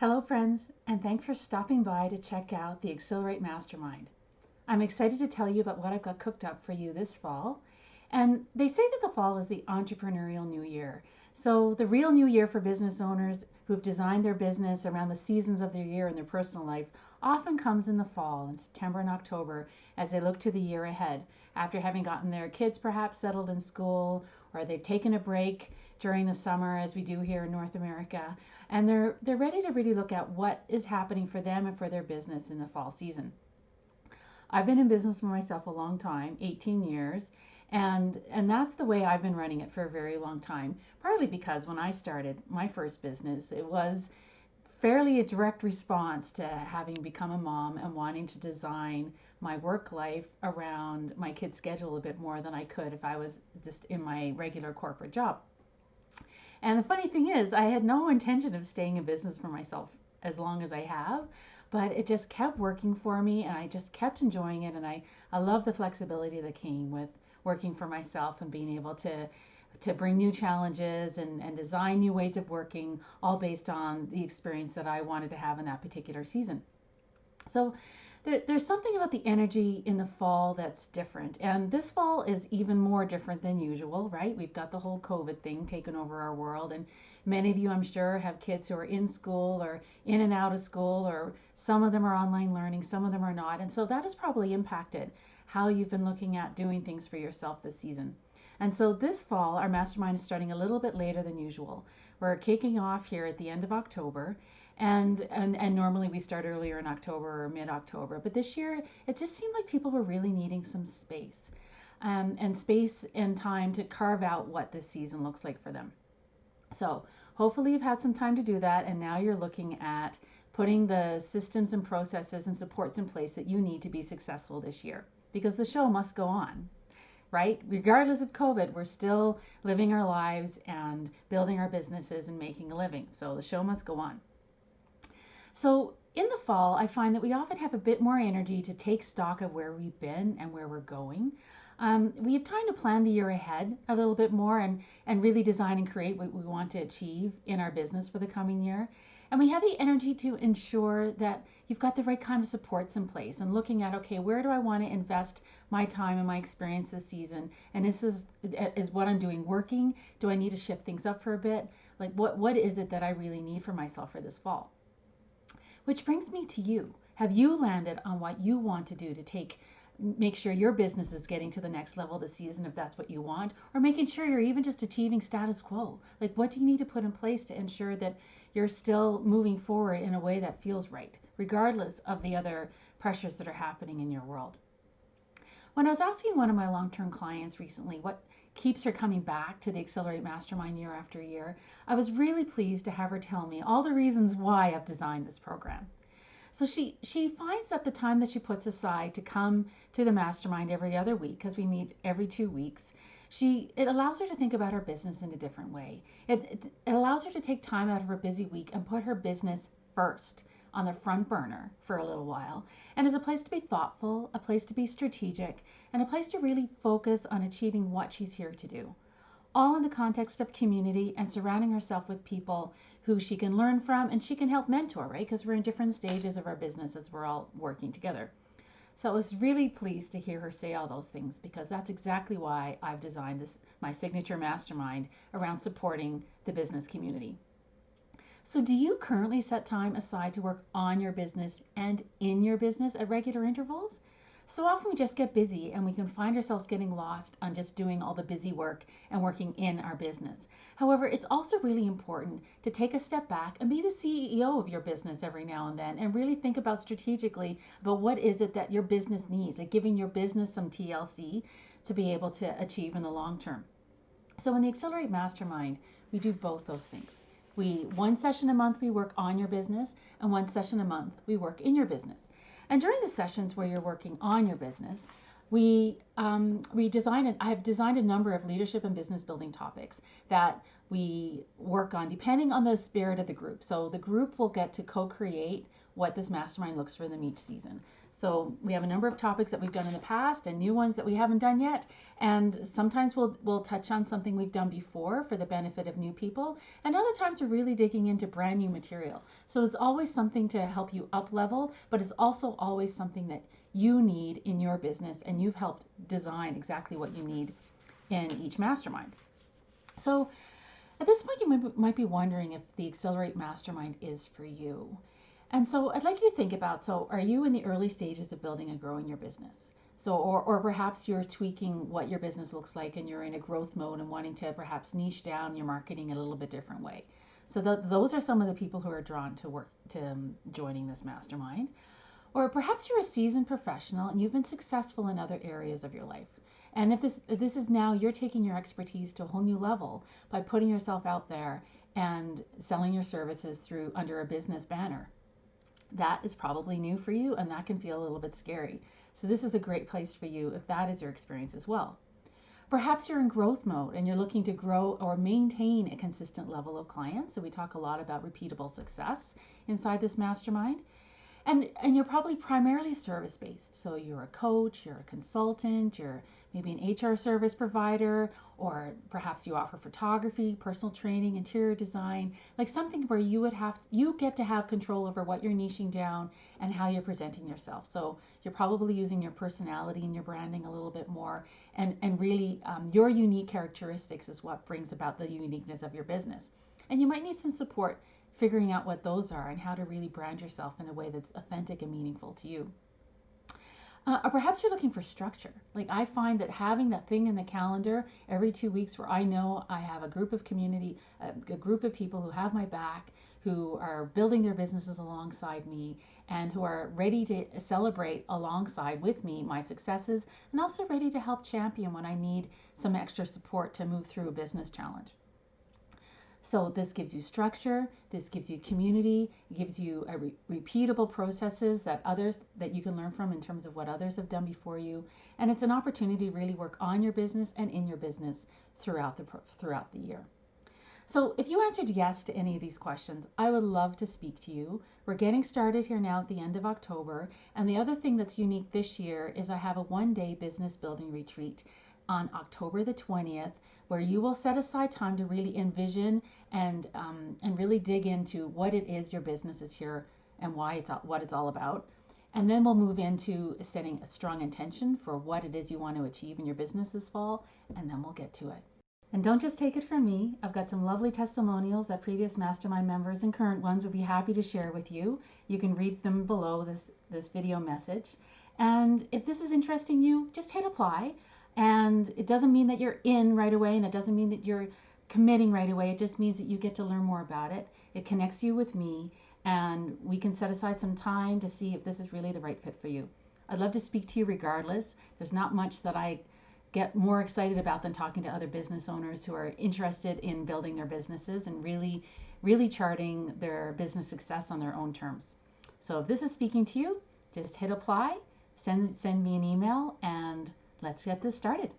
Hello, friends, and thanks for stopping by to check out the Accelerate Mastermind. I'm excited to tell you about what I've got cooked up for you this fall. And they say that the fall is the entrepreneurial new year. So, the real new year for business owners who've designed their business around the seasons of their year in their personal life often comes in the fall, in September and October, as they look to the year ahead after having gotten their kids perhaps settled in school, or they've taken a break during the summer, as we do here in North America, and they're ready to really look at what is happening for them and for their business in the fall season. I've been in business for myself a long time, 18 years, and that's the way I've been running it for a very long time. Partly because when I started my first business, it was fairly a direct response to having become a mom and wanting to design my work life around my kids' schedule a bit more than I could if I was just in my regular corporate job. And the funny thing is, I had no intention of staying in business for myself as long as I have, but it just kept working for me and I just kept enjoying it. And I love the flexibility that came with working for myself and being able to bring new challenges and design new ways of working, all based on the experience that I wanted to have in that particular season. So there's something about the energy in the fall that's different. And this fall is even more different than usual, right? We've got the whole COVID thing taken over our world. And many of you, I'm sure, have kids who are in school or in and out of school, or some of them are online learning, some of them are not. And so that has probably impacted how you've been looking at doing things for yourself this season. And so this fall, our mastermind is starting a little bit later than usual. We're kicking off here at the end of October, and normally we start earlier in October or mid-October. But this year, it just seemed like people were really needing some space, and space and time to carve out what this season looks like for them. So hopefully you've had some time to do that, and now you're looking at putting the systems and processes and supports in place that you need to be successful this year, because the show must go on, right? Regardless of COVID, we're still living our lives and building our businesses and making a living. So the show must go on. So in the fall, I find that we often have a bit more energy to take stock of where we've been and where we're going. We have time to plan the year ahead a little bit more and really design and create what we want to achieve in our business for the coming year. And we have the energy to ensure that you've got the right kind of supports in place and looking at, okay, where do I want to invest my time and my experience this season? And is what I'm doing working? Do I need to shift things up for a bit? Like what is it that I really need for myself for this fall? Which brings me to you. Have you landed on what you want to do to make sure your business is getting to the next level this season, if that's what you want, or making sure you're even just achieving status quo? Like, what do you need to put in place to ensure that you're still moving forward in a way that feels right, regardless of the other pressures that are happening in your world? When I was asking one of my long-term clients recently what keeps her coming back to the Accelerate Mastermind year after year, I was really pleased to have her tell me all the reasons why I've designed this program. So she finds that the time that she puts aside to come to the mastermind every other week, because we meet every 2 weeks, it allows her to think about her business in a different way. It allows her to take time out of her busy week and put her business first on the front burner for a little while, and is a place to be thoughtful, a place to be strategic, and a place to really focus on achieving what she's here to do. All in the context of community and surrounding herself with people who she can learn from and she can help mentor, right? Because we're in different stages of our business as we're all working together. So I was really pleased to hear her say all those things, because that's exactly why I've designed my signature mastermind around supporting the business community. So do you currently set time aside to work on your business and in your business at regular intervals? So often we just get busy and we can find ourselves getting lost on just doing all the busy work and working in our business. However, it's also really important to take a step back and be the CEO of your business every now and then, and really think about strategically about what is it that your business needs, and giving your business some TLC to be able to achieve in the long term. So in the Accelerate Mastermind, we do both those things. One session a month we work on your business, and one session a month we work in your business. And during the sessions where you're working on your business, I have designed a number of leadership and business building topics that we work on depending on the spirit of the group. So the group will get to co-create what this mastermind looks for them each season. So we have a number of topics that we've done in the past and new ones that we haven't done yet. And sometimes we'll touch on something we've done before for the benefit of new people. And other times we're really digging into brand new material. So it's always something to help you up level, but it's also always something that you need in your business, and you've helped design exactly what you need in each mastermind. So at this point, you might be wondering if the Accelerate Mastermind is for you. And so I'd like you to think about, so are you in the early stages of building and growing your business? So, or perhaps you're tweaking what your business looks like and you're in a growth mode and wanting to perhaps niche down your marketing in a little bit different way. So those are some of the people who are drawn to work to joining this mastermind. Or perhaps you're a seasoned professional and you've been successful in other areas of your life. And if this is now you're taking your expertise to a whole new level by putting yourself out there and selling your services through under a business banner. That is probably new for you and that can feel a little bit scary. So this is a great place for you if that is your experience as well. Perhaps you're in growth mode and you're looking to grow or maintain a consistent level of clients. So we talk a lot about repeatable success inside this mastermind. And you're probably primarily service based. So you're a coach, you're a consultant, you're maybe an HR service provider, or perhaps you offer photography, personal training, interior design, like something where you get to have control over what you're niching down and how you're presenting yourself. So you're probably using your personality and your branding a little bit more, and really your unique characteristics is what brings about the uniqueness of your business. And you might need some support figuring out what those are and how to really brand yourself in a way that's authentic and meaningful to you. Or perhaps you're looking for structure. Like I find that having that thing in the calendar every 2 weeks where I know I have a group of a group of people who have my back, who are building their businesses alongside me, and who are ready to celebrate alongside with me my successes, and also ready to help champion when I need some extra support to move through a business challenge. So this gives you structure, this gives you community, it gives you repeatable processes that you can learn from in terms of what others have done before you, and it's an opportunity to really work on your business and in your business throughout the year. So if you answered yes to any of these questions, I would love to speak to you. We're getting started here now at the end of October, and the other thing that's unique this year is I have a one-day business building retreat on October the 20th, where you will set aside time to really envision and really dig into what it is your business is here and what it's all about. And then we'll move into setting a strong intention for what it is you want to achieve in your business this fall, and then we'll get to it. And don't just take it from me. I've got some lovely testimonials that previous mastermind members and current ones would be happy to share with you. You can read them below this video message. And if this is interesting you, just hit apply. And it doesn't mean that you're in right away, and it doesn't mean that you're committing right away. It just means that you get to learn more about it. It connects you with me, and we can set aside some time to see if this is really the right fit for you. I'd love to speak to you regardless. There's not much that I get more excited about than talking to other business owners who are interested in building their businesses and really charting their business success on their own terms. So if this is speaking to you, just hit apply, send me an email, and let's get this started.